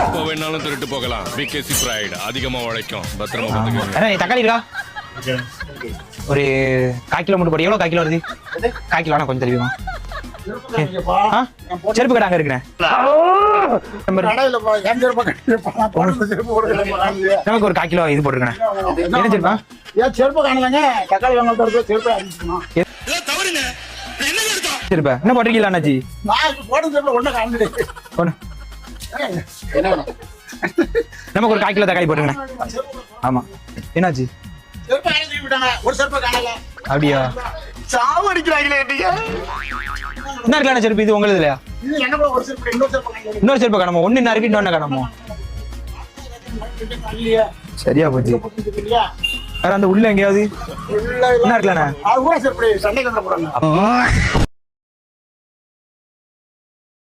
எப்ப வேணாலும் திருட்டு போகலாம். விகேசி பிரைட் அதிகமா உழைக்கும். பத்திரமா பாத்துக்கங்க. தக்காளி இருக்கா? ஒரு 1/4 கிலோ மட்டும் போடு. எவ்வளவு 1/4 கிலோ வருது? 1/4 கிலோ கொஞ்சம் தெரியுமா? செருப்பு கடை அங்க இருக்கிறேன். நமக்கு ஒரு 1/4 கிலோ இது போட்டுருக்கேன். என்ன செருப்பா? செருப்பா என்ன போட்டிருக்கீங்களா அண்ணாச்சி? நமக்கு ஒரு 1/4 கிலோ தக்காளி போட்டுருக்கேன். ஆமா என்னாச்சு? அப்படியா? என்ன இருக்கலாம் செருப்பு இது உங்களுக்கு இல்லையா? இன்னொரு செருப்பு காணாமோ? ஒன்னு என்ன இருக்கு இன்னொன்னு காணாமோ? சரியா போச்சு. வேற அந்த உள்ள எங்கேயாவது என்ன இருக்கலாம்?